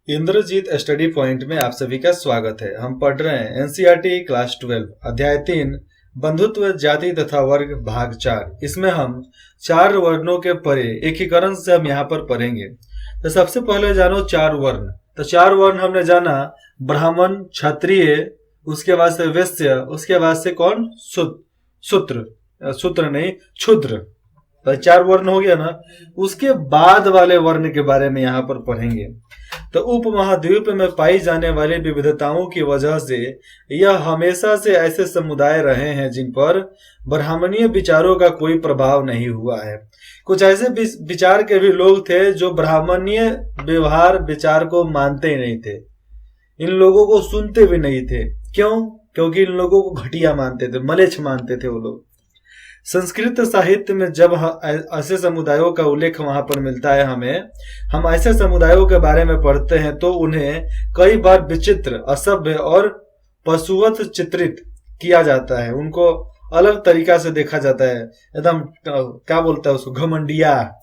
Indrajit study point में आप सभी का स्वागत है। हम पढ़ रहे हैं एनसीईआरटी क्लास 12 अध्याय 3 बंधुत्व जाति तथा वर्ग भाग 4। इसमें हम 4 वर्णों के परे एकीकरण से हम यहाँ पर पढ़ेंगे। तो सबसे पहले जानो 4 वर्ण। तो 4 वर्ण हमने जाना ब्राह्मण, क्षत्रिय, उसके बाद से वैश्य, उसके बाद से कौन शूद्र नहीं क्षुद्र। तो 4 वर्ण हो गया ना। उसके बाद वाले वर्ण के बारे में यहाँ पर पढ़ेंगे। तो उपमहाद्वीप में पाई जाने वाली विविधताओं की वजह से यह हमेशा से ऐसे समुदाय रहे हैं जिन पर ब्राह्मणीय विचारों का कोई प्रभाव नहीं हुआ है। कुछ ऐसे विचार के भी लोग थे जो ब्राह्मणीय व्यवहार विचार को मानते ही नहीं थे, इन लोगों को सुनते भी नहीं थे। क्यों? क्योंकि इन लोगों को घटिया मानते थे, मलेच्छ मानते थे वो लोग। संस्कृत साहित्य में जब ऐसे समुदायों का उल्लेख वहां पर मिलता है, हम ऐसे समुदायों के बारे में पढ़ते हैं तो उन्हें कई बार विचित्र, असभ्य और पशुवत चित्रित किया जाता है। उनको अलग तरीका से देखा जाता है, एकदम क्या बोलता है उसको, घमंडिया,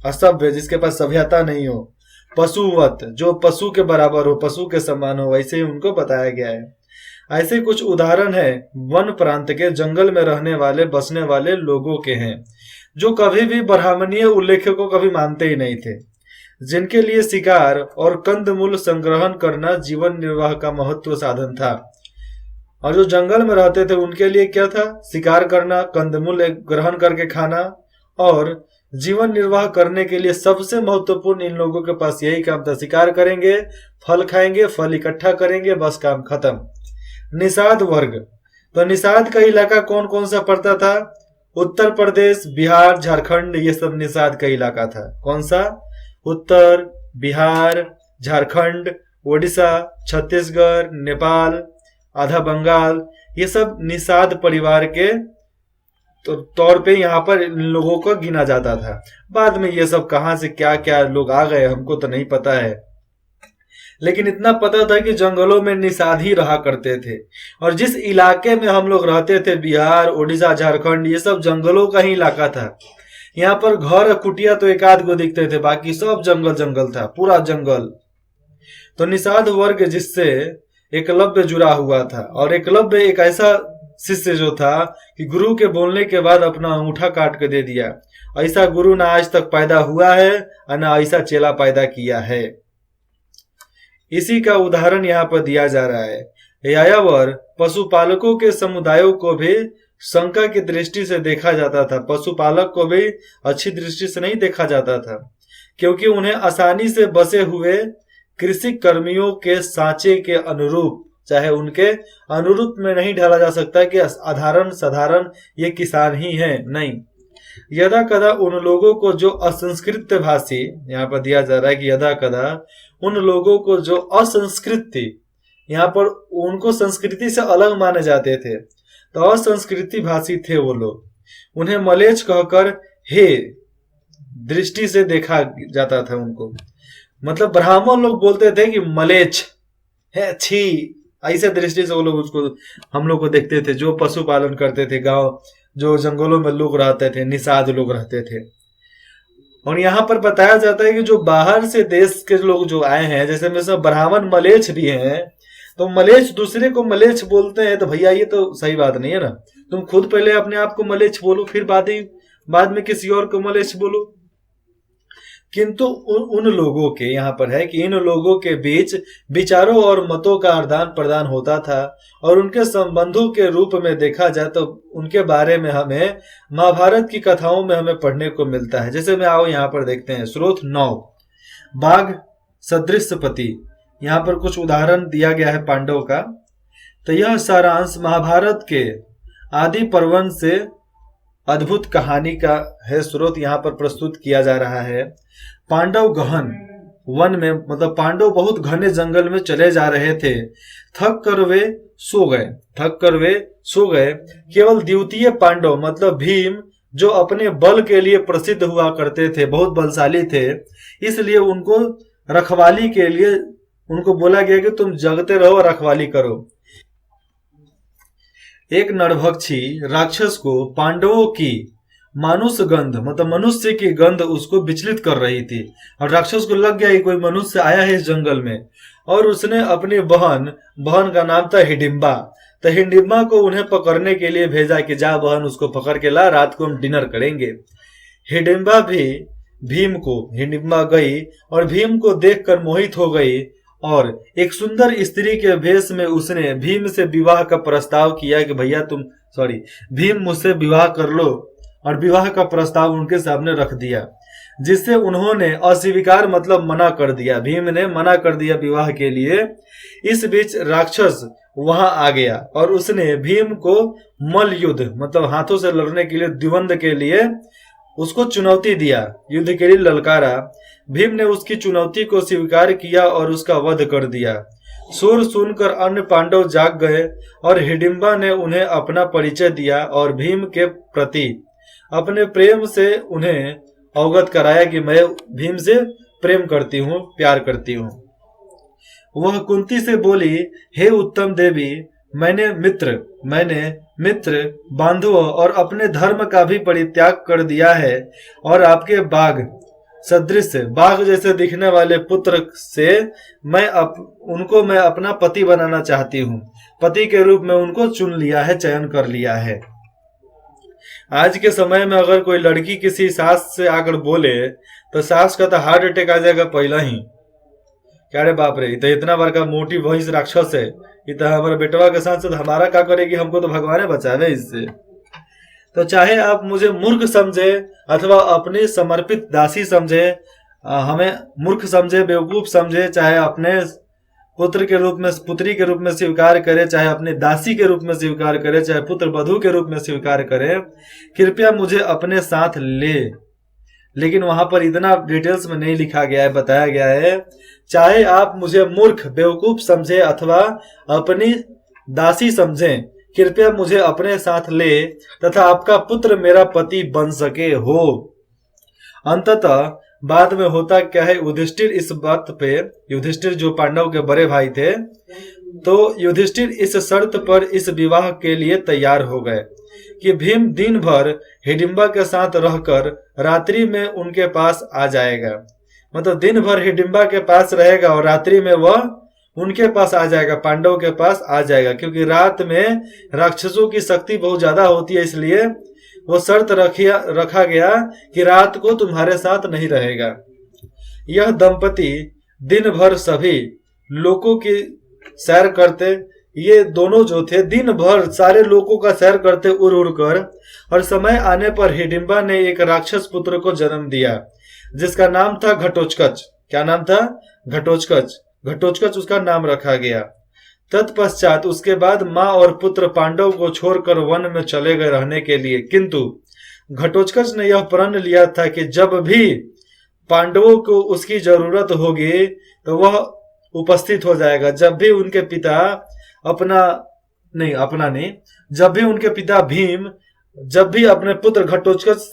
असभ्य, जिसके पास सभ्यता नहीं हो, पशुवत, जो पशु के बराबर हो, पशु के समान हो, वैसे ही उनको बताया गया है। ऐसे कुछ उदाहरण है वन प्रांत के जंगल में रहने वाले बसने वाले लोगों के हैं, जो कभी भी ब्राह्मणीय उल्लेख को कभी मानते ही नहीं थे, जिनके लिए शिकार और कंदमूल संग्रहण करना जीवन निर्वाह का महत्व साधन था। और जो जंगल में रहते थे उनके लिए क्या था? शिकार करना, कंदमूल ग्रहण करके खाना, और जीवन निर्वाह करने के लिए सबसे महत्वपूर्ण इन लोगों के पास यही काम था। शिकार करेंगे, फल खाएंगे, फल इकट्ठा करेंगे, बस काम खत्म। निषाद वर्ग। तो निषाद का इलाका कौन कौन सा पड़ता था? उत्तर प्रदेश, बिहार, झारखंड, ये सब निषाद का इलाका था। कौन सा? उत्तर, बिहार, झारखंड, ओडिशा, छत्तीसगढ़, नेपाल, आधा बंगाल, ये सब निषाद परिवार के तौर पे यहाँ पर इन लोगों को गिना जाता था। बाद में ये सब कहां से क्या क्या लोग आ गए हमको तो नहीं पता है, लेकिन इतना पता था कि जंगलों में निषाद ही रहा करते थे। और जिस इलाके में हम लोग रहते थे, बिहार, उड़ीसा, झारखंड, ये सब जंगलों का ही इलाका था। यहाँ पर घर कुटिया तो एक आध को दिखते थे, बाकी सब जंगल जंगल था, पूरा जंगल। तो निषाद वर्ग जिससे एकलव्य जुड़ा हुआ था, और एकलव्य एक ऐसा शिष्य जो था कि गुरु के बोलने के बाद अपना अंगूठा काट के दे दिया। ऐसा गुरु ना आज तक पैदा हुआ है और ना ऐसा चेला पैदा किया है। इसी का उदाहरण यहाँ पर दिया जा रहा है। यायावर पशुपालकों के समुदायों को भी शंका की दृष्टि से देखा जाता था। पशुपालक को भी अच्छी दृष्टि से नहीं देखा जाता था, क्योंकि उन्हें आसानी से बसे हुए कृषि कर्मियों के सांचे के अनुरूप, चाहे उनके अनुरूप में नहीं ढाला जा सकता कि साधारण ये किसान ही हैं, नहीं। यदा कदा उन लोगों को जो असंस्कृत भाषी, यहाँ पर दिया जा रहा है कि यदा कदा उन लोगों को जो असंस्कृत थी, यहाँ पर उनको संस्कृति से अलग माने जाते थे, तो असंस्कृति भाषी थे वो लोग, उन्हें मलेच्छ कहकर हे दृष्टि से देखा जाता था उनको। मतलब ब्राह्मण लोग बोलते थे कि मलेच्छ है, छी, ऐसे दृष्टि से वो लोग उसको, हम लोग को देखते थे, जो पशुपालन करते थे, गांव जो जंगलों में लोग रहते थे, निषाद लोग रहते थे। और यहाँ पर बताया जाता है कि जो बाहर से देश के लोग जो आए हैं, जैसे में सब ब्राह्मण मलेच्छ भी हैं, तो मलेच्छ दूसरे को मलेच्छ बोलते हैं, तो भैया ये तो सही बात नहीं है ना। तुम खुद पहले अपने आप को मलेच्छ बोलो, फिर बाद में किसी और को मलेच्छ बोलो। किंतु उन लोगों के, यहाँ पर है कि इन लोगों के बीच विचारों और मतों का आदान प्रदान होता था, और उनके संबंधों के रूप में देखा जाए तो उनके बारे में हमें महाभारत की कथाओं में हमें पढ़ने को मिलता है। जैसे में आओ यहाँ पर देखते हैं स्रोत 9, बाघ सदृश पति। यहाँ पर कुछ उदाहरण दिया गया है पांडव का। तो यह सारांश महाभारत के आदि पर्वन से अद्भुत कहानी का है। स्रोत यहाँ पर प्रस्तुत किया जा रहा है। पांडव गहन वन में, मतलब पांडव बहुत घने जंगल में चले जा रहे थे। थक कर वे सो गए। केवल द्वितीय पांडव मतलब भीम, जो अपने बल के लिए प्रसिद्ध हुआ करते थे, बहुत बलशाली थे, इसलिए उनको रखवाली के लिए उनको बोला गया कि तुम जगते रहो और रखवाली करो। एक नरभक्षी राक्षस को पांडवों की मानुष गंध मतलब मनुष्य की गंध उसको विचलित कर रही थी और राक्षस को लग गया कि कोई मनुष्य आया है इस जंगल में। और उसने अपनी बहन बहन का नाम था हिडिंबा, तो हिडिंबा को उन्हें पकड़ने के लिए भेजा कि जा बहन उसको पकड़ के ला, रात को हम डिनर करेंगे। हिडिंबा भी हिडिंबा गई और भीम को देखकर मोहित हो गई और एक सुंदर स्त्री के भेष में उसने भीम से विवाह का प्रस्ताव किया कि भैया भीम मुझसे विवाह कर लो, और विवाह का प्रस्ताव उनके सामने रख दिया, जिससे उन्होंने अस्वीकार मतलब मना कर दिया। भीम ने मना कर दिया विवाह के लिए। इस बीच राक्षस वहां आ गया और उसने भीम को मल युद्ध मतलब हाथों से लड़ने के लिए, द्विवंद के लिए उसको चुनौती दिया, युद्ध के लिए ललकारा। भीम ने उसकी चुनौती को स्वीकार किया और उसका वध कर दिया। शोर सुनकर अन्य पांडव जाग गए और हिडिंबा ने उन्हें अपना परिचय दिया और भीम के प्रति अपने प्रेम से उन्हें अवगत कराया कि मैं भीम से प्रेम करती हूँ, प्यार करती हूँ। वह कुंती से बोली, हे उत्तम देवी, मैंने मित्र बांधवों और अपने धर्म का भी परित्याग कर दिया है और आपके बाघ सदृश बाघ जैसे दिखने वाले पुत्र से मैं अपना पति बनाना चाहती हूँ। पति के रूप में उनको चुन लिया है, चयन कर लिया है। आज के समय में अगर कोई लड़की किसी सास से आकर बोले तो सास का तो हार्ट अटैक आ जाएगा पहला ही। क्या रे बाप रे, तो इतना बड़का मोटी भैंस राक्षस है, इतना हमारे बेटवा के साथ साथ हमारा क्या करेगी, हमको तो भगवान बचावे इससे। तो चाहे आप मुझे मूर्ख समझे अथवा अपनी समर्पित दासी समझे, हमें मूर्ख समझे, बेवकूफ समझे, चाहे अपने पुत्र के रूप में पुत्री के रूप में स्वीकार करे, चाहे अपने दासी के रूप में स्वीकार करे, चाहे पुत्र वधू के रूप में स्वीकार करे, कृपया मुझे अपने साथ ले। लेकिन वहां पर इतना डिटेल्स में नहीं लिखा गया है, बताया गया है चाहे आप मुझे मूर्ख बेवकूफ समझे अथवा अपनी दासी समझें, कृपया मुझे अपने साथ ले तथा आपका पुत्र मेरा पति बन सके हो। अंततः बाद में होता क्या है, युधिष्ठिर इस बात पे, युधिष्ठिर जो पांडव के बड़े भाई थे, तो युधिष्ठिर इस शर्त पर इस विवाह के लिए तैयार हो गए कि भीम दिन भर हिडिंबा के साथ रहकर रात्रि में उनके पास आ जाएगा। मतलब दिन भर हिडिंबा के पास रहेगा और रात्रि में वह उनके पास आ जाएगा, पांडव के पास आ जाएगा, क्योंकि रात में राक्षसों की शक्ति बहुत ज्यादा होती है, इसलिए वो शर्त रखा गया कि रात को तुम्हारे साथ नहीं रहेगा। यह दंपति दिन भर सभी लोगों की सैर करते, ये दोनों जो थे दिन भर सारे लोगों का सैर करते उड़ उड़ कर, और समय आने पर हिडिंबा ने एक राक्षस पुत्र को जन्म दिया जिसका नाम था घटोत्कच। क्या नाम था? घटोत्कच। घटोत्कच उसका नाम रखा गया। तत्पश्चात उसके बाद माँ और पुत्र पांडव को छोड़कर वन में चले गए रहने के लिए, किंतु घटोत्कच ने यह प्रण लिया था कि जब भी पांडवों को उसकी जरूरत होगी तो वह उपस्थित हो जाएगा। जब भी उनके पिता जब भी उनके पिता भीम जब भी अपने पुत्र घटोत्कच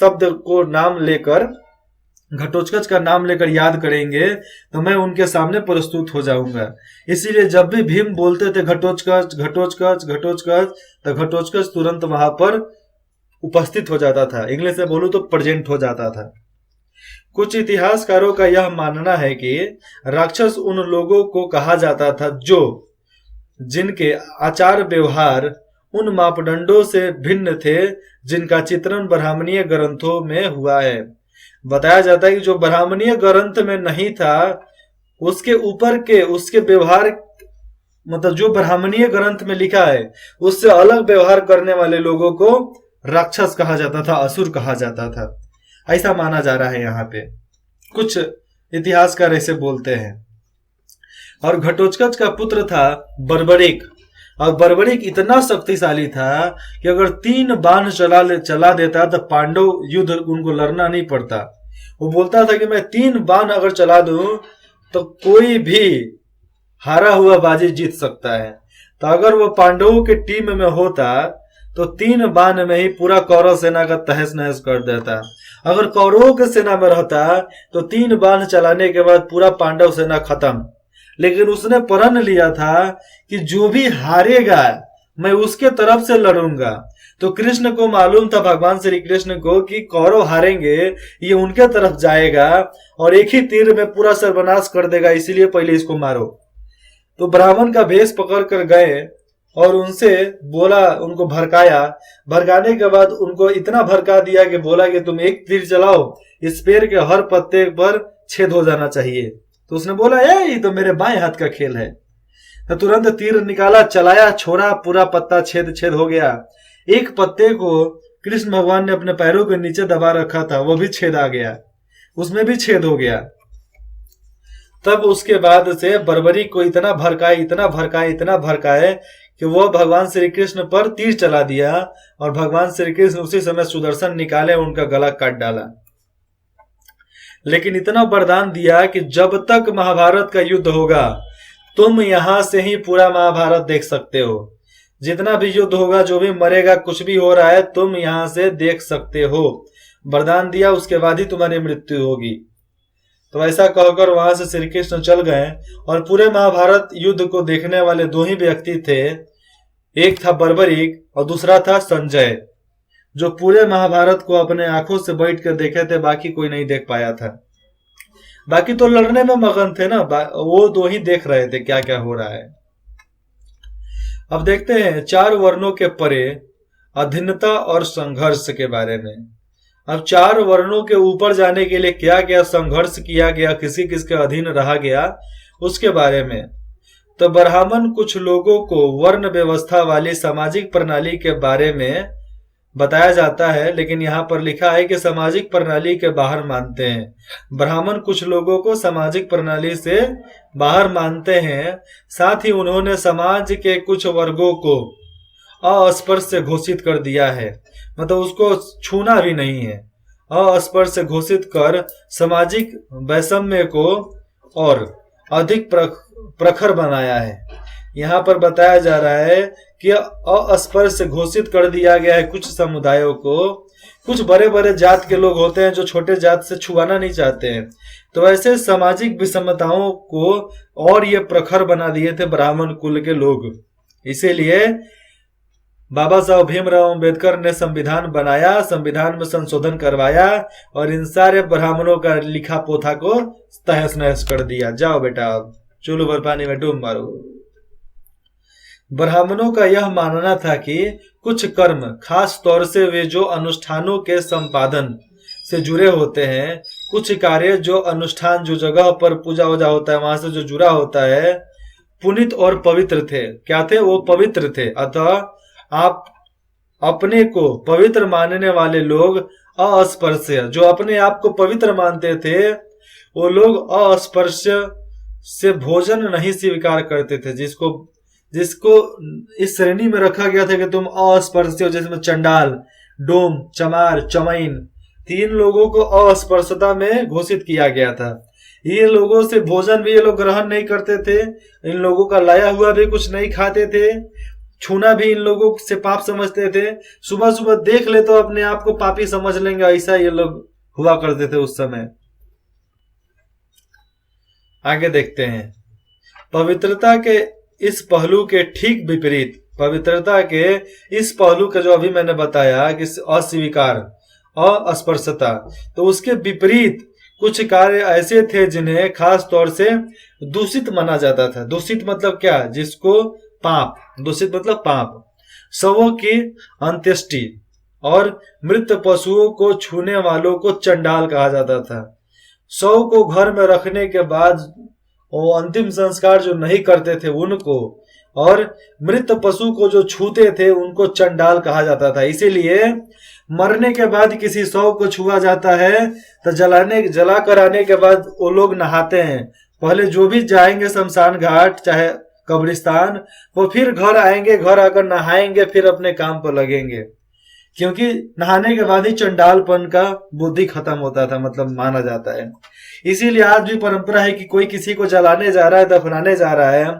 घटोत्कच का नाम लेकर याद करेंगे तो मैं उनके सामने प्रस्तुत हो जाऊंगा। इसीलिए जब भी भीम बोलते थे घटोत्कच घटोत्कच घटोत्कच, तो घटोत्कच तुरंत वहां पर उपस्थित हो जाता था। इंग्लिश में बोलूं तो प्रेजेंट हो जाता था। कुछ इतिहासकारों का यह मानना है कि राक्षस उन लोगों को कहा जाता था जिनके आचार व्यवहार उन मापदंडों से भिन्न थे जिनका चित्रण ब्राह्मणीय ग्रंथों में हुआ है। बताया जाता है कि जो ब्राह्मणीय ग्रंथ में नहीं था उसके ऊपर के उसके व्यवहार, मतलब जो ब्राह्मणीय ग्रंथ में लिखा है उससे अलग व्यवहार करने वाले लोगों को राक्षस कहा जाता था, असुर कहा जाता था। ऐसा माना जा रहा है यहाँ पे, कुछ इतिहासकार ऐसे बोलते हैं। और घटोत्कच का पुत्र था बर्बरिक, और बर्बरिक इतना शक्तिशाली था कि अगर 3 बाण चला देता तो पांडव युद्ध उनको लड़ना नहीं पड़ता। वो बोलता था कि मैं 3 बाण अगर चला दूं तो कोई भी हारा हुआ बाजी जीत सकता है। तो अगर वो पांडवों के टीम में होता तो 3 बाण में ही पूरा कौरव सेना का तहस नहस कर देता। अगर कौरवों के सेना में रहता तो 3 बाण चलाने के बाद पूरा पांडव सेना खत्म। लेकिन उसने प्रण लिया था कि जो भी हारेगा मैं उसके तरफ से लड़ूंगा। तो कृष्ण को मालूम था, भगवान श्री कृष्ण को, कि कौरव हारेंगे, ये उनके तरफ जाएगा और एक ही तीर में पूरा सर्वनाश कर देगा, इसीलिए पहले इसको मारो। तो ब्राह्मण का भेष पकड़ कर गए और उनसे बोला, उनको भड़काया। भड़काने के बाद उनको इतना भड़का दिया कि बोला कि तुम एक तीर चलाओ, इस पेड़ के हर पत्ते पर छेद हो जाना चाहिए। तो उसने बोला, ये तो मेरे बाएं हाथ का खेल है। तो तुरंत तीर निकाला, चलाया, छोड़ा, पूरा पत्ता छेद छेद हो गया। एक पत्ते को कृष्ण भगवान ने अपने पैरों के नीचे दबा रखा था, वो भी छेद आ गया, उसमें भी छेद हो गया। तब उसके बाद से बर्बरी को इतना भड़काए, इतना भड़काए, इतना भड़काए कि वो भगवान श्री कृष्ण पर तीर चला दिया और भगवान श्री कृष्ण उसी समय सुदर्शन निकाले, उनका गला काट डाला। लेकिन इतना वरदान दिया कि जब तक महाभारत का युद्ध होगा, तुम यहां से ही पूरा महाभारत देख सकते हो। जितना भी युद्ध होगा, जो भी मरेगा, कुछ भी हो रहा है, तुम यहां से देख सकते हो। वरदान दिया, उसके बाद ही तुम्हारी मृत्यु होगी। तो ऐसा कहकर वहां से श्री कृष्ण चल गए और पूरे महाभारत युद्ध को देखने वाले दो ही व्यक्ति थे, एक था बर्बरीक और दूसरा था संजय, जो पूरे महाभारत को अपने आंखों से बैठ कर देखे थे, बाकी कोई नहीं देख पाया था। बाकी तो लड़ने में मगन थे ना, वो दो ही देख रहे थे क्या क्या हो रहा है। अब देखते हैं 4 वर्णों के परे अधीनता और संघर्ष के बारे में। अब 4 वर्णों के ऊपर जाने के लिए क्या क्या संघर्ष किया गया, किसी किसके अधीन रहा गया, उसके बारे में। तो ब्राह्मण कुछ लोगों को वर्ण व्यवस्था वाली सामाजिक प्रणाली के बारे में बताया जाता है, लेकिन यहाँ पर लिखा है कि सामाजिक प्रणाली के बाहर मानते हैं। ब्राह्मण कुछ लोगों को सामाजिक प्रणाली से बाहर मानते हैं, साथ ही उन्होंने समाज के कुछ वर्गों को अस्पर्श घोषित कर दिया है, मतलब उसको छूना भी नहीं है। अस्पर्श घोषित कर सामाजिक वैषम्य को और अधिक प्रखर बनाया है। यहाँ पर बताया जा रहा है कि अस्पर्श घोषित कर दिया गया है कुछ समुदायों को। कुछ बड़े बड़े जात के लोग होते हैं जो छोटे जात से छुआना नहीं चाहते हैं, तो ऐसे सामाजिक विषमताओं को और ये प्रखर बना दिए थे ब्राह्मण कुल के लोग। इसीलिए बाबा साहब भीमराव अंबेडकर ने संविधान बनाया, संविधान में संशोधन करवाया और इन सारे ब्राह्मणों का लिखा पोथा को तहस नहस कर दिया। जाओ बेटा, चूल्हू भर पानी में डूब मारो। ब्राह्मणों का यह मानना था कि कुछ कर्म, खास तौर से वे जो अनुष्ठानों के संपादन से जुड़े होते हैं, कुछ कार्य जो अनुष्ठान, जो जगह पर पूजा वूजा होता है वहां से जो जुड़ा होता है, पुनित और पवित्र थे। क्या थे? वो पवित्र थे। अतः आप अपने को पवित्र मानने वाले लोग अस्पर्श्य, जो अपने आप को पवित्र मानते थे, वो लोग अस्पर्श्य से भोजन नहीं स्वीकार करते थे। जिसको इस श्रेणी में रखा गया था कि तुम अस्पर्श्य हो, जिसमें चंडाल, डोम, चमार, चमैन, 3 लोगों को अस्पर्शता में घोषित किया गया था। ये लोगों से भोजन भी ये लोग ग्रहण नहीं करते थे, इन लोगों का लाया हुआ भी कुछ नहीं खाते थे, छूना भी इन लोगों से पाप समझते थे। सुबह सुबह देख ले तो अपने आप को पापी समझ लेंगे, ऐसा ये लोग हुआ करते थे उस समय। आगे देखते हैं, पवित्रता के इस पहलू के ठीक विपरीत, पवित्रता के इस पहलू का जो अभी मैंने बताया कि अस्वीकार, अस्पर्शता, तो उसके विपरीत कुछ कार्य ऐसे थे जिन्हें खास तौर से दूषित माना जाता था। दूषित मतलब क्या? जिसको पाप, दूषित मतलब पाप। शवों की अंत्येष्टि और मृत पशुओं को छूने वालों को चंडाल कहा जाता था। शव को घर में रखने के बाद वो अंतिम संस्कार जो नहीं करते थे उनको, और मृत पशु को जो छूते थे उनको चंडाल कहा जाता था। इसीलिए मरने के बाद किसी शव को छुआ जाता है तो जला कर आने के बाद वो लोग नहाते हैं। पहले जो भी जाएंगे शमशान घाट चाहे कब्रिस्तान, वो फिर घर आएंगे, घर आकर नहाएंगे, फिर अपने काम पर लगेंगे, क्योंकि नहाने के बाद ही चंडालपन का बुद्धि खत्म होता था, मतलब माना जाता है। इसीलिए आज भी परंपरा है कि कोई किसी को जलाने जा रहा है, दफनाने जा रहा है,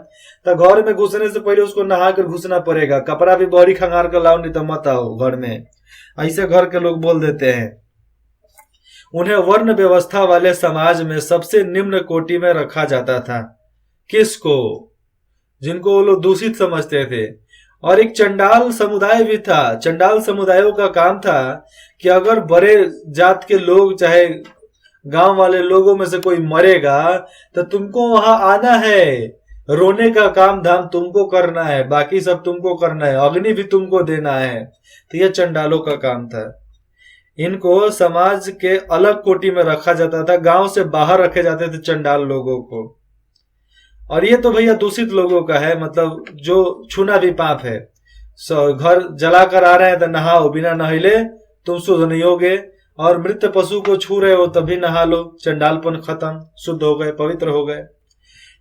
तो घर में घुसने से पहले उसको नहा कर घुसना पड़ेगा। कपड़ा भी बहरी खंगार कर लाओ, नहीं तो मत आओ घर में, ऐसे घर के लोग बोल देते हैं। उन्हें वर्ण व्यवस्था वाले समाज में सबसे निम्न कोटि में रखा जाता था। किसको? जिनको वो लोग दूषित समझते थे। और एक चंडाल समुदाय भी था। चंडाल समुदायों का काम था कि अगर बड़े जात के लोग चाहे गांव वाले लोगों में से कोई मरेगा तो तुमको वहां आना है, रोने का काम धाम तुमको करना है, बाकी सब तुमको करना है, अग्नि भी तुमको देना है। तो यह चंडालों का काम था। इनको समाज के अलग कोटि में रखा जाता था, गांव से बाहर रखे जाते थे चंडाल लोगों को। और ये तो भैया दूषित लोगों का है, मतलब जो छूना भी पाप है। घर जला कर आ रहे हैं तो नहाओ, बिना नहिले तुम शुद्ध नहीं होगे, और मृत पशु को छू रहे हो तभी नहा लो, चंडालपन खत्म, शुद्ध हो गए, पवित्र हो गए।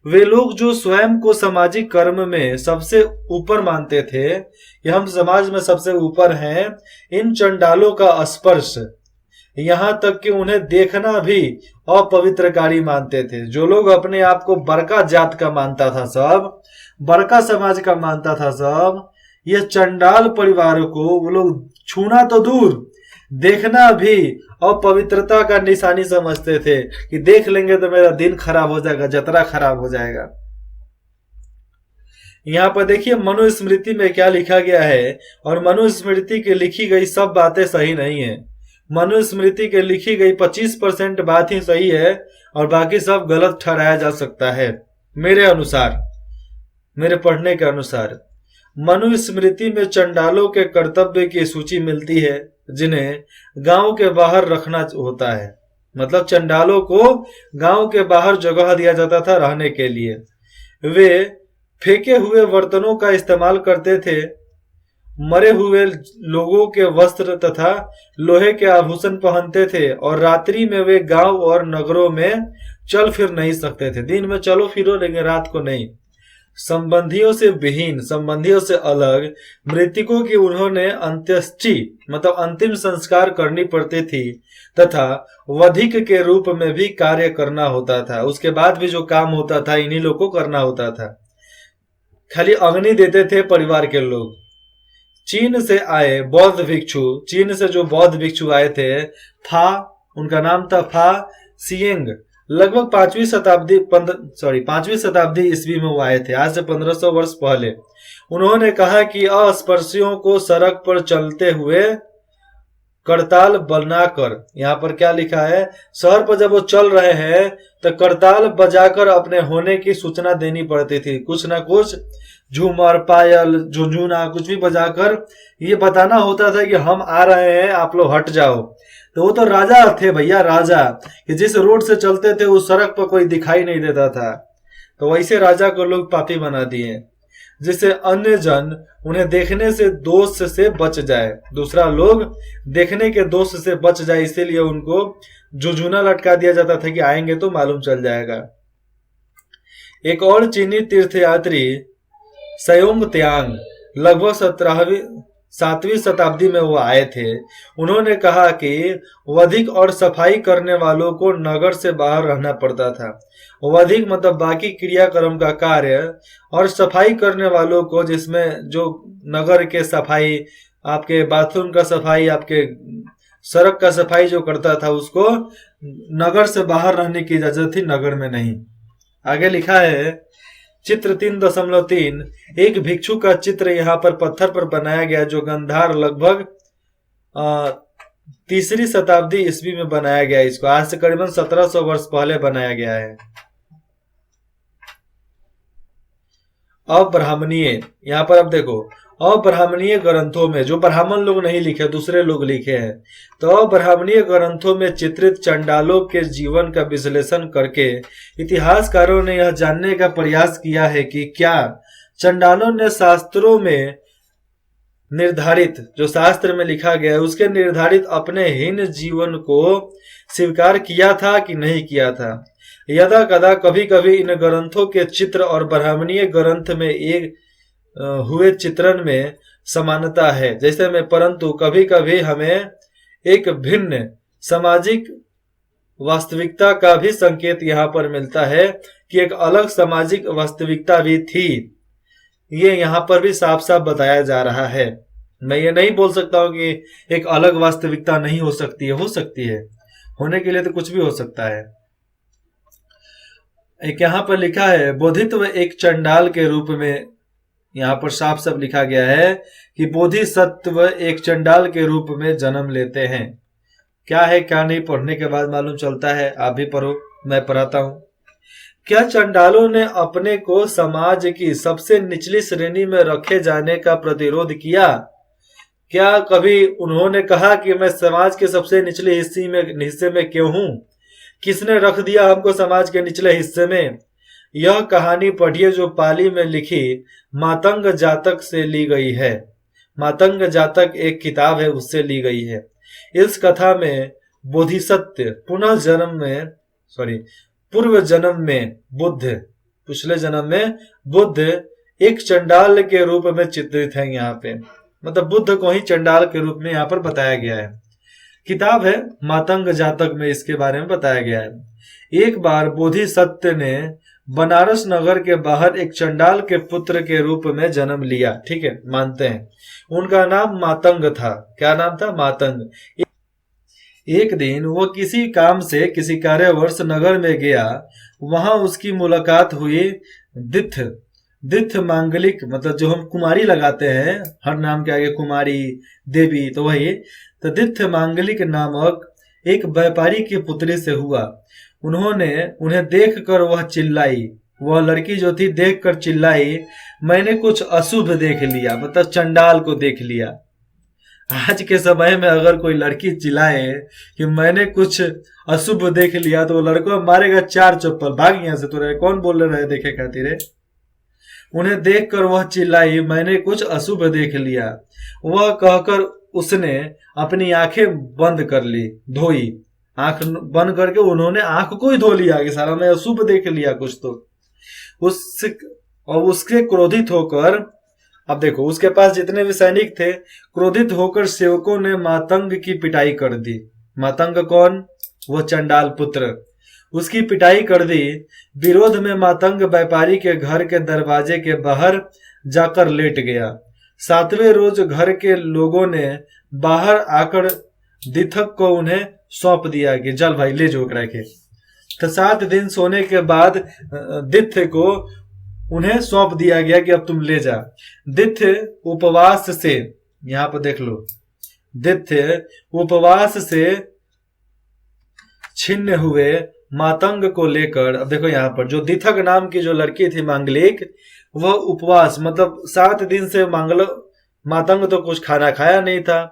वे लोग जो स्वयं को सामाजिक कर्म में सबसे ऊपर मानते थे कि हम समाज में सबसे ऊपर हैं, इन चंडालों का स्पर्श, यहां तक कि उन्हें देखना भी अपवित्रकारी मानते थे। जो लोग अपने आप को बड़का जात का मानता था, सब बड़का समाज का मानता था सब, ये चंडाल परिवार को वो लोग छूना तो दूर, देखना भी अपवित्रता का निशानी समझते थे कि देख लेंगे तो मेरा दिन खराब हो जाएगा, जतरा खराब हो जाएगा। यहाँ पर देखिए मनुस्मृति में क्या लिखा गया है, और मनुस्मृति की लिखी गई सब बातें सही नहीं है। मनुस्मृति के लिखी गई 25% बात ही सही है और बाकी सब गलत ठहराया जा सकता है। मेरे अनुसार, मेरे पढ़ने के अनुसार मनुस्मृति में चंडालों के कर्तव्य की सूची मिलती है जिन्हें गांव के बाहर रखना होता है। मतलब चंडालों को गांव के बाहर जगह दिया जाता था रहने के लिए। वे फेंके हुए बर्तनों का इस्तेमाल करते थे, मरे हुए लोगों के वस्त्र तथा लोहे के आभूषण पहनते थे, और रात्रि में वे गांव और नगरों में चल फिर नहीं सकते थे। दिन में चलो फिरो लेकिन रात को नहीं। संबंधियों से विहीन, संबंधियों से अलग मृतकों की उन्होंने अंत्येष्टि मतलब अंतिम संस्कार करनी पड़ती थी, तथा वधिक के रूप में भी कार्य करना होता था। उसके बाद भी जो काम होता था इन्हीं लोग को करना होता था। खाली अग्नि देते थे परिवार के लोग। चीन से आए बौद्ध भिक्षु, चीन से जो बौद्ध भिक्षु आए थे, फा उनका नाम था, फा सियेंग, लगभग 5वीं शताब्दी ईस्वी में वो आए थे, आज से 1500 वर्ष पहले। उन्होंने कहा कि अस्पर्शियों को सड़क पर चलते हुए करताल बनाकर, यहाँ पर क्या लिखा है, शहर पर जब वो चल रहे हैं तो करताल बजाकर अपने होने की सूचना देनी पड़ती थी। कुछ ना कुछ झूमर, पायल, झुंझुना कुछ भी बजाकर ये बताना होता था कि हम आ रहे हैं, आप लोग हट जाओ। तो वो तो राजा थे भैया, राजा, कि जिस रोड से चलते थे उस सड़क पर कोई दिखाई नहीं देता था। तो वैसे राजा को लोग पापी बना दिए, जिससे अन्य जन उन्हें देखने से दोष से बच जाए, दूसरा लोग देखने के दोष से बच जाए, इसीलिए उनको झुंझुना लटका दिया जाता था कि आएंगे तो मालूम चल जाएगा। एक और चीनी तीर्थयात्री सयोंग त्यांग लगभग 7वीं शताब्दी में वो आए थे। उन्होंने कहा कि वधिक और सफाई करने वालों को नगर से बाहर रहना पड़ता था। वधिक मतलब बाकी क्रियाक्रम का कार्य, और सफाई करने वालों को, जिसमें जो नगर के सफाई, आपके बाथरूम का सफाई, आपके सड़क का सफाई जो करता था, उसको नगर से बाहर रहने की इजाजत थी, नगर में नहीं। आगे लिखा है चित्र 3.3, एक भिक्षु का चित्र यहाँ पर पत्थर पर बनाया गया जो गंधार लगभग 3री शताब्दी ईस्वी में बनाया गया। इसको आज से करीबन 1700 वर्ष पहले बनाया गया है। अब्राह्मणीय, यहाँ पर अब देखो, अब्राह्मणीय ग्रंथों में, जो ब्राह्मण लोग नहीं लिखे, दूसरे लोग लिखे हैं, तो अब्राह्मणीय ग्रंथों में चित्रित चंडालों के जीवन का विश्लेषण करके इतिहासकारों ने यह जानने का प्रयास किया है कि क्या चंडालों ने शास्त्रों में निर्धारित, जो शास्त्र में लिखा गया है उसके निर्धारित अपने हीन जीवन को स्वीकार किया था कि नहीं किया था। यदा कदा कभी कभी इन ग्रंथों के चित्र और ब्राह्मणीय ग्रंथ में एक हुए चित्रण में समानता है जैसे में, परंतु कभी कभी हमें एक भिन्न सामाजिक वास्तविकता का भी संकेत यहाँ पर मिलता है कि एक अलग सामाजिक वास्तविकता भी थी। ये यहाँ पर भी साफ साफ बताया जा रहा है। मैं ये नहीं बोल सकता हूँ कि एक अलग वास्तविकता नहीं हो सकती है, हो सकती है, होने के लिए तो कुछ भी हो सकता है। एक यहाँ पर लिखा है बोधित्व एक चंडाल के रूप में यहाँ पर साफ साफ लिखा गया है कि बोधिसत्व एक चंडाल के रूप में जन्म लेते हैं। क्या है क्या नहीं पढ़ने के बाद मालूम चलता है। आप भी पढ़ो, मैं पढ़ाता हूं। क्या चंडालों ने अपने को समाज की सबसे निचली श्रेणी में रखे जाने का प्रतिरोध किया? क्या कभी उन्होंने कहा कि मैं समाज के सबसे निचले हिस्से में क्यों हूं? किसने रख दिया हमको समाज के निचले हिस्से में? यह कहानी पढ़िए जो पाली में लिखी मातंग जातक से ली गई है। मातंग जातक एक किताब है, उससे ली गई है। इस कथा में बोधिसत्व पूर्व जन्म में बुद्ध, पिछले जन्म में बुद्ध एक चंडाल के रूप में चित्रित है। यहाँ पे मतलब बुद्ध को ही चंडाल के रूप में यहाँ पर बताया गया है। किताब है मातंग जातक में इसके बारे में बताया गया है। एक बार बोधिसत्व ने बनारस नगर के बाहर एक चंडाल के पुत्र के रूप में जन्म लिया। ठीक है, मानते हैं। उनका नाम मातंग था। क्या नाम था? मातंग। एक दिन वो किसी काम से किसी कार्यवर्ष नगर में गया। वहां उसकी मुलाकात हुई दिथ मांगलिक, मतलब जो हम कुमारी लगाते हैं हर नाम के आगे कुमारी देवी, तो वही तो दिथ मांगलिक नामक एक व्यापारी की पुत्री से हुआ। उन्हें देखकर वह चिल्लाई, वह लड़की जो थी देखकर चिल्लाई, मैंने कुछ अशुभ देख लिया, मतलब चंडाल को देख लिया। आज के समय में अगर कोई लड़की चिल्लाए कि मैंने कुछ अशुभ देख लिया तो वो लड़को मारेगा 4 चप्पल, भाग यहाँ से, तो कौन बोल रहे देखे खातिर। उन्हें देखकर वह चिल्लाई, मैंने कुछ अशुभ देख लिया। वह कहकर उसने अपनी आंखें बंद कर ली, धोई। आंख बंद करके उन्होंने आंख को ही धो लिया कि सारा मैं अशुभ देख लिया कुछ तो। उसके क्रोधित होकर, अब देखो उसके पास जितने भी सैनिक थे, क्रोधित होकर सेवकों ने मातंग की पिटाई कर दी। मातंग कौन? वो चंडाल पुत्र। उसकी पिटाई कर दी। विरोध में मातंग व्यापारी के घर के दरवाजे के बाहर जाकर लेट गया। 7वें रोज घर के लोगों ने बाहर आकर दिथक को उन्हें सौंप दिया कि चल भाई ले जो रखे। तो 7 दिन सोने के बाद दिथ को उन्हें सौंप दिया गया कि अब तुम ले जा। दिथ उपवास से, यहां पर देख लो, दिथ उपवास से छिन्न हुए मातंग को लेकर, अब देखो यहाँ पर जो दिथक नाम की जो लड़की थी मांगलिक, वह उपवास मतलब 7 दिन से मातंग तो कुछ खाना खाया नहीं था,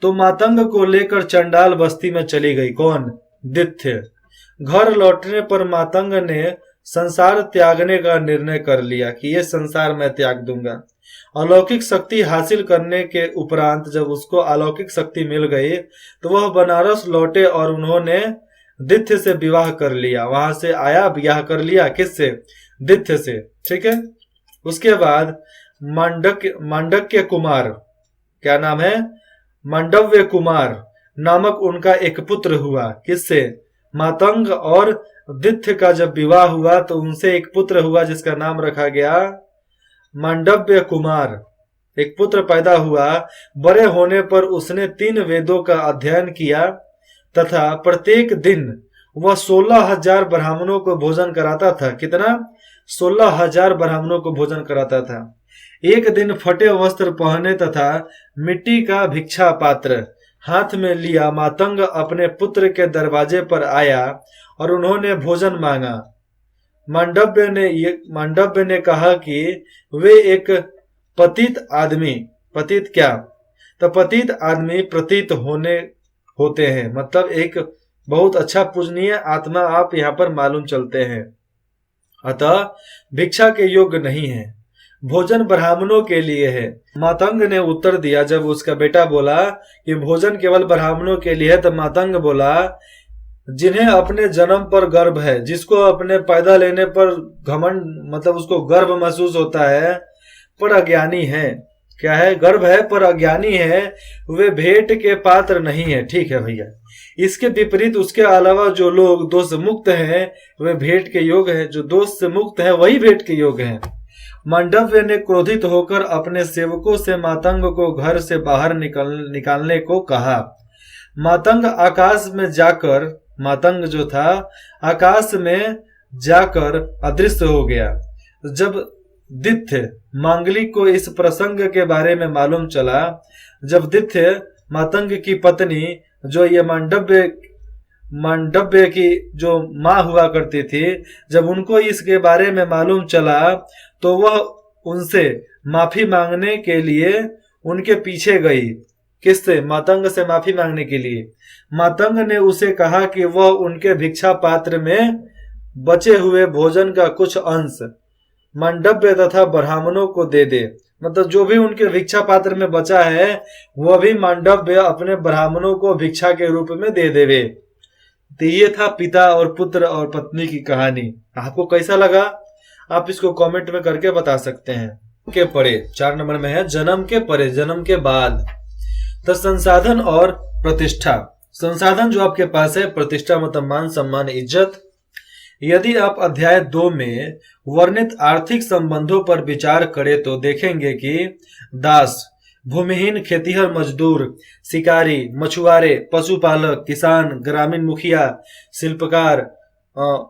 तो मातंग को लेकर चंडाल बस्ती में चली गई। कौन? दिथ। घर लौटने पर मातंग ने संसार त्यागने का निर्णय कर लिया कि ये संसार मैं त्याग दूंगा। अलौकिक शक्ति हासिल करने के उपरांत जब उसको अलौकिक शक्ति मिल गई तो वह बनारस लौटे और उन्होंने दिथ से विवाह कर लिया। वहां से आया, विवाह कर लिया। किससे? दिथ से। ठीक है। उसके बाद मांडक्य कुमार, क्या नाम है? मांडव्य कुमार नामक उनका एक पुत्र हुआ। किससे? मातंग और दिथ का जब विवाह हुआ तो उनसे एक पुत्र हुआ जिसका नाम रखा गया मांडव्य कुमार। एक पुत्र पैदा हुआ। बड़े होने पर उसने 3 वेदों का अध्ययन किया तथा प्रत्येक दिन वह 16,000 ब्राह्मणों को भोजन कराता था। कितना? 16,000 ब्राह्मणों को भोजन कराता था। एक दिन फटे वस्त्र पहने तथा मिट्टी का भिक्षा पात्र हाथ में लिया मातंग अपने पुत्र के दरवाजे पर आया और उन्होंने भोजन मांगा। मांडव्य ने कहा कि वे एक पतित आदमी, पतित क्या? तो पतित आदमी प्रतीत होते हैं, मतलब एक बहुत अच्छा पूजनीय आत्मा आप यहाँ पर मालूम चलते हैं, अतः भिक्षा के योग्य नहीं है, भोजन ब्राह्मणों के लिए है। मातंग ने उत्तर दिया, जब उसका बेटा बोला कि भोजन केवल ब्राह्मणों के लिए है, तो मातंग बोला, जिन्हें अपने जन्म पर गर्व है, जिसको अपने पैदा लेने पर घमंड, मतलब उसको गर्व महसूस होता है, पर अज्ञानी है। क्या है? गर्व है पर अज्ञानी है, वे भेंट के पात्र नहीं है। ठीक है भैया। इसके विपरीत उसके अलावा जो लोग दोष से मुक्त हैं वे भेंट के योग्य हैं। जो दोष से मुक्त है वही भेंट के योग्य हैं। मांडव्य ने क्रोधित होकर अपने सेवकों से मातंग को घर से बाहर निकालने को कहा। मातंग आकाश में जाकर, मातंग जो था आकाश में जाकर अदृश्य हो गया। दित्य मांगलिक को इस प्रसंग के बारे में मालूम चला। जब दित्य मातंग की पत्नी, जो ये मांडव्य की जो माँ हुआ करती थी, जब उनको इसके बारे में मालूम चला तो वह उनसे माफी मांगने के लिए उनके पीछे गई। किससे? मातंग से माफी मांगने के लिए। मातंग ने उसे कहा कि वह उनके भिक्षा पात्र में बचे हुए भोजन का कुछ अंश मांडव्य तथा ब्राह्मणों को दे दे। मतलब जो भी उनके भिक्षा पात्र में बचा है वह भी मांडव्य अपने ब्राह्मणों को भिक्षा के रूप में दे देवे। तो ये था पिता और पुत्र और पत्नी की कहानी। आपको कैसा लगा आप इसको कमेंट में करके बता सकते हैं। के परे 4 नंबर में है जन्म के परे, जन्म के बाद। तो संसाधन और प्रतिष्ठा। संसाधन जो आपके पास है, प्रतिष्ठा मतलब मान सम्मान इज्जत। यदि आप अध्याय 2 में वर्णित आर्थिक संबंधों पर विचार करें तो देखेंगे कि दास, भूमिहीन खेतीहर मजदूर, शिकारी, मछुआरे, पशुपालक, किसान, ग्रामीण मुखिया, शिल्पकार,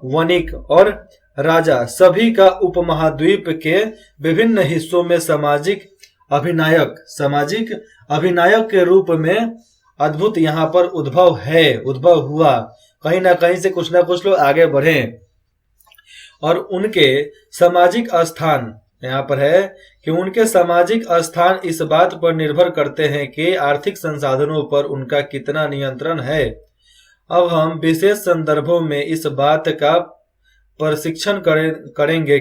वणिक और राजा सभी का उपमहाद्वीप के विभिन्न हिस्सों में सामाजिक अभिनायक के रूप में अद्भुत यहाँ पर उद्भव हुआ। कहीं ना कहीं से कुछ ना कुछ लोग आगे बढ़े और उनके सामाजिक स्थान यहाँ पर है कि उनके सामाजिक स्थान इस बात पर निर्भर करते हैं कि आर्थिक संसाधनों पर उनका कितना नियंत्रण है। अब हम विशेष संदर्भों में इस बात का प्रशिक्षण करेंगे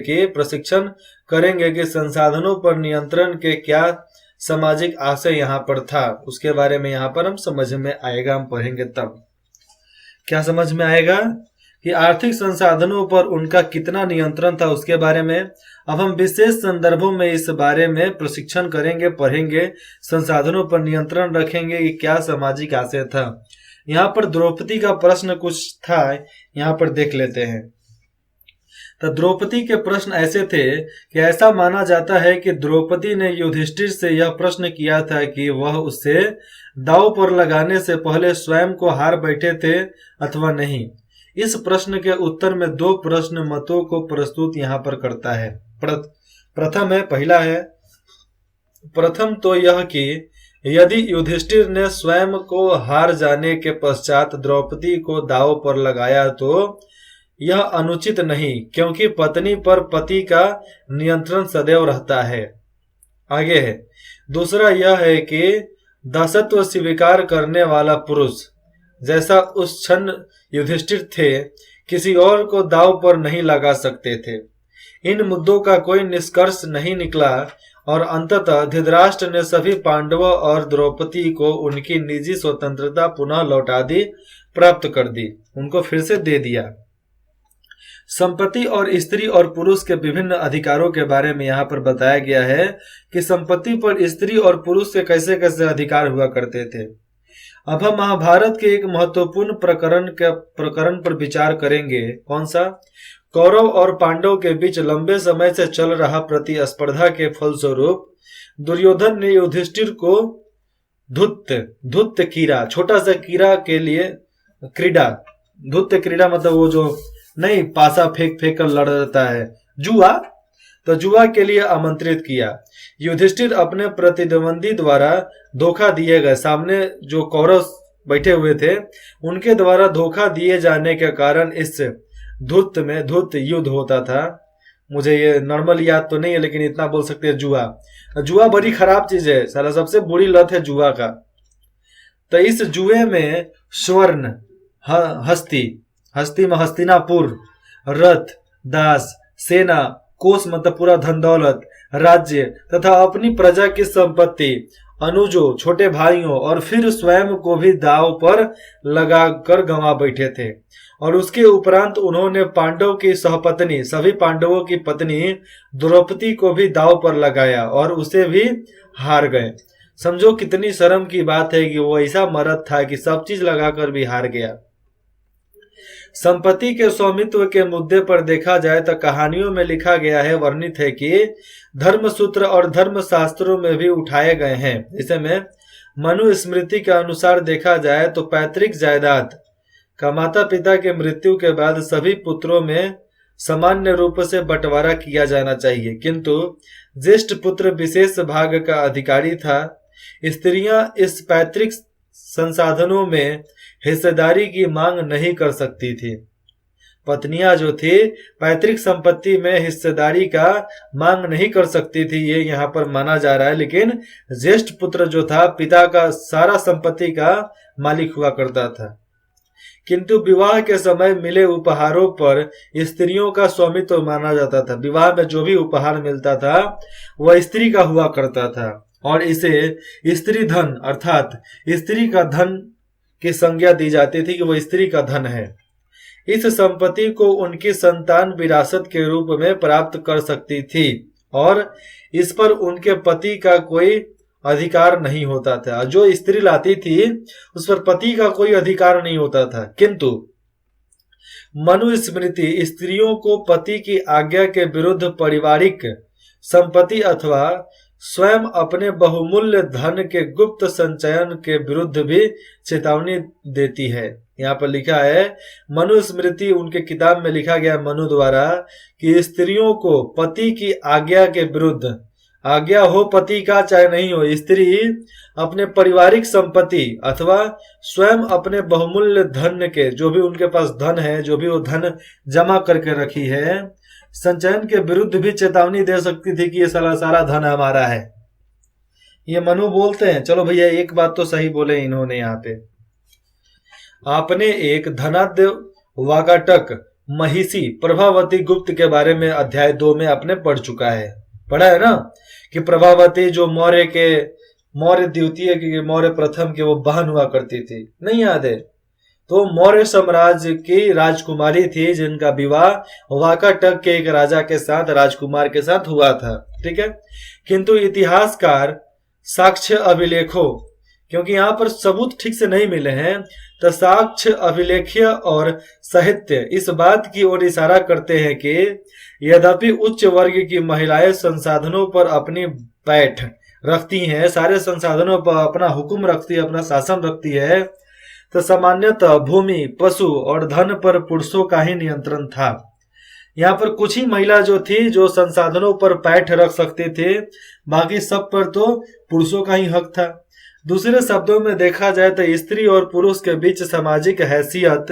कि संसाधनों पर नियंत्रण के क्या सामाजिक आशय यहाँ पर था, उसके बारे में यहाँ पर हम समझ में आएगा। हम पढ़ेंगे तब क्या समझ में आएगा कि आर्थिक संसाधनों पर उनका कितना नियंत्रण था, उसके बारे में। अब हम विशेष संदर्भों में इस बारे में प्रशिक्षण करेंगे, पढ़ेंगे, संसाधनों पर नियंत्रण रखेंगे कि क्या सामाजिक आशय था। यहाँ पर द्रौपदी का प्रश्न कुछ था, यहाँ पर देख लेते हैं। तो द्रौपदी के प्रश्न ऐसे थे कि ऐसा माना जाता है कि द्रौपदी ने युधिष्ठिर से यह प्रश्न किया था कि वह उससे दांव पर लगाने से पहले स्वयं को हार बैठे थे अथवा नहीं। इस प्रश्न के उत्तर में 2 प्रश्न मतों को प्रस्तुत यहाँ पर करता है। पहला है, प्रथम तो यह कि यदि युधिष्ठिर ने स्वयं को हार जाने के पश्चात द्रौपदी को दांव पर लगाया तो यह अनुचित नहीं, क्योंकि पत्नी पर पति का नियंत्रण सदैव रहता है। आगे है, दूसरा यह है कि दासत्व स्वीकार करने वाला पुरुष, जैसा उस क्षण युधिष्ठिर थे, किसी और को दांव पर नहीं लगा सकते थे। इन मुद्दों का कोई निष्कर्ष नहीं निकला और अंततः धृतराष्ट्र ने सभी पांडवों और द्रौपदी को उनकी निजी स्वतंत्रता पुनः लौटा दी, प्राप्त कर दी, उनको फिर से दे दिया। संपत्ति और स्त्री और पुरुष के विभिन्न अधिकारों के बारे में यहाँ पर बताया गया है कि संपत्ति पर स्त्री और पुरुष के कैसे कैसे अधिकार हुआ करते थे। अब हम महाभारत के एक महत्वपूर्ण प्रकरण पर विचार करेंगे। कौन सा? कौरव और पांडव के बीच लंबे समय से चल रहा प्रतिस्पर्धा के फलस्वरूप दुर्योधन ने युधिष्ठिर को धुत्त कीड़ा, छोटा सा कीड़ा के लिए क्रीड़ा, धुत्त क्रीड़ा मतलब वो जो नहीं पासा फेंक कर लड़ रहता है, जुआ, तो जुआ के लिए आमंत्रित किया। युधिष्ठिर अपने प्रतिद्वंदी द्वारा धोखा दिए गए, सामने जो कौरव बैठे हुए थे उनके द्वारा धोखा दिए जाने के कारण इस धुत्त युद्ध होता था। मुझे ये नॉर्मल याद तो नहीं है, लेकिन इतना बोल सकते हैं, जुआ बड़ी खराब चीज है, सारा सबसे बुरी लत है जुआ का। तो इस जुए में स्वर्ण, हस्ती में हस्तिनापुर, रथ, दास, सेना, कोष मतलब पूरा धन दौलत, राज्य तथा अपनी प्रजा की संपत्ति, अनुजों, छोटे भाइयों और फिर स्वयं को भी दांव पर लगाकर गंवा बैठे थे। और उसके उपरांत उन्होंने पांडव की सहपत्नी, सभी पांडवों की पत्नी द्रौपदी को भी दांव पर लगाया और उसे भी हार गए। समझो कितनी शर्म की बात है कि वो ऐसा मर्द था कि सब चीज लगाकर भी हार गया। संपत्ति के स्वामित्व के मुद्दे पर देखा जाए तो कहानियों में लिखा गया है, वर्णित है कि धर्म सूत्र और धर्म शास्त्रों में भी उठाए गए हैं। इसे में मनुस्मृति के अनुसार देखा जाए तो पैतृक जायदाद का माता पिता के मृत्यु के बाद सभी पुत्रों में सामान्य रूप से बंटवारा किया जाना चाहिए, किंतु ज्येष्ठ पुत्र विशेष भाग का अधिकारी था। स्त्रियां इस पैतृक संसाधनों में हिस्सेदारी की मांग नहीं कर सकती थी। पत्नियां जो थी पैतृक संपत्ति में हिस्सेदारी का मांग नहीं कर सकती थी, ये यहाँ पर माना जा रहा है। लेकिन ज्येष्ठ पुत्र जो था पिता का सारा संपत्ति का मालिक हुआ करता था। किंतु विवाह के समय मिले उपहारों पर स्त्रियों का स्वामित्व माना जाता था। विवाह में जो भी उपहार मिलता था वह स्त्री का हुआ करता था और इसे स्त्री धन अर्थात स्त्री का धन की संज्ञा दी जाती थी कि वह स्त्री का धन है। इस संपत्ति को उनकी संतान विरासत के रूप में प्राप्त कर सकती थी और इस पर उनके पति का कोई अधिकार नहीं होता था। जो स्त्री लाती थी उस पर पति का कोई अधिकार नहीं होता था। किंतु मनुस्मृति स्त्रियों को पति की आज्ञा के विरुद्ध पारिवारिक संपत्ति अथवा स्वयं अपने बहुमूल्य धन के गुप्त संचयन के विरुद्ध भी चेतावनी देती है। यहाँ पर लिखा है मनुस्मृति, उनके किताब में लिखा गया मनु द्वारा कि स्त्रियों को पति की आज्ञा के विरुद्ध, आज्ञा हो पति का चाहे नहीं हो, स्त्री अपने पारिवारिक संपत्ति अथवा स्वयं अपने बहुमूल्य धन के, जो भी उनके पास धन है, जो भी वो धन जमा करके रखी है, संचयन के विरुद्ध भी चेतावनी दे सकती थी कि ये सारा धन हमारा है। ये मनु बोलते हैं। चलो भैया एक बात तो सही बोले इन्होंने यहाँ पे। आपने एक धनाढ्य वाकाटक महिषी प्रभावती गुप्त के बारे में अध्याय 2 में आपने पढ़ चुका है, पढ़ा है ना, कि प्रभावती जो मौर्य द्वितीय की, मौर्य प्रथम की वो बहन हुआ करती थी, नहीं याद है? तो मौर्य साम्राज्य की राजकुमारी थी जिनका विवाह वाकाटक के एक राजा के साथ, राजकुमार के साथ हुआ था, ठीक है। किंतु इतिहासकार साक्ष्य अभिलेखों, क्योंकि यहाँ पर सबूत ठीक से नहीं मिले हैं, तो साक्ष्य अभिलेखीय और साहित्य इस बात की ओर इशारा करते हैं कि यद्यपि उच्च वर्ग की महिलाएं संसाधनों पर अपनी पैठ रखती हैं, सारे संसाधनों पर अपना हुक्म रखती है, अपना शासन रखती है, तो सामान्यतः भूमि, पशु और धन पर पुरुषों का ही नियंत्रण था। यहाँ पर कुछ ही महिला जो थी जो संसाधनों पर पैठ रख सकते थे, बाकी सब पर तो पुरुषों का ही हक था। दूसरे शब्दों में देखा जाए तो स्त्री और पुरुष के बीच सामाजिक हैसियत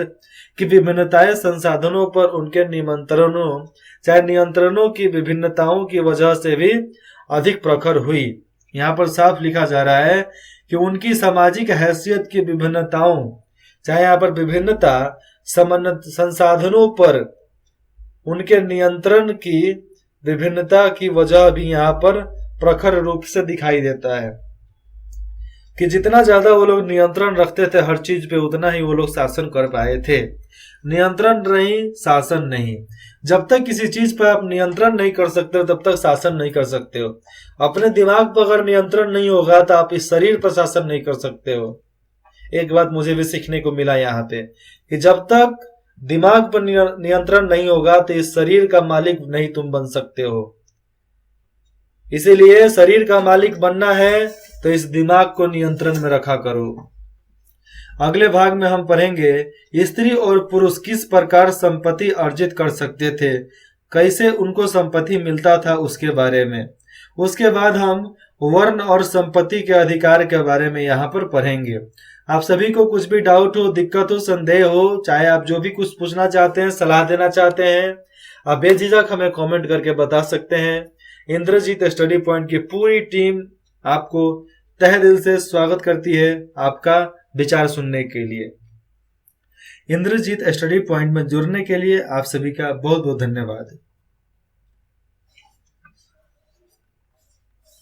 की विभिन्नताएं संसाधनों पर उनके नियंत्रणों की विभिन्नताओं की वजह से भी अधिक प्रखर हुई। यहाँ पर साफ लिखा जा रहा है कि उनकी सामाजिक हैसियत की विभिन्नताओं, चाहे यहाँ पर विभिन्नता संसाधनों पर उनके नियंत्रण की विभिन्नता की वजह भी यहाँ पर प्रखर रूप से दिखाई देता है कि जितना ज्यादा वो लोग नियंत्रण रखते थे हर चीज पे, उतना ही वो लोग शासन कर पाए थे। नियंत्रण नहीं, शासन नहीं। जब तक किसी चीज पर आप नियंत्रण नहीं कर सकते हो तब तक शासन नहीं कर सकते हो। अपने दिमाग पर अगर नियंत्रण नहीं होगा तो आप इस शरीर पर शासन नहीं कर सकते हो। एक बात मुझे भी सीखने को मिला यहाँ पे कि जब तक दिमाग पर नियंत्रण नहीं होगा तो इस शरीर का मालिक नहीं तुम बन सकते हो। इसीलिए शरीर का मालिक बनना है तो इस दिमाग को नियंत्रण में रखा करो। अगले भाग में हम पढ़ेंगे स्त्री और पुरुष किस प्रकार संपत्ति अर्जित कर सकते थे, कैसे उनको संपत्ति मिलता था उसके बारे में। उसके बाद हम वर्ण और संपत्ति के अधिकार के बारे में यहाँ पर पढ़ेंगे। आप सभी को कुछ भी डाउट हो, दिक्कत हो, संदेह हो, चाहे आप जो भी कुछ पूछना चाहते हैं, सलाह देना चाहते हैं, आप बेझिझक हमें कमेंट करके बता सकते हैं। इंद्रजीत स्टडी पॉइंट की पूरी टीम आपको तहे दिल से स्वागत करती है आपका विचार सुनने के लिए। इंद्रजीत स्टडी पॉइंट में जुड़ने के लिए आप सभी का बहुत बहुत धन्यवाद।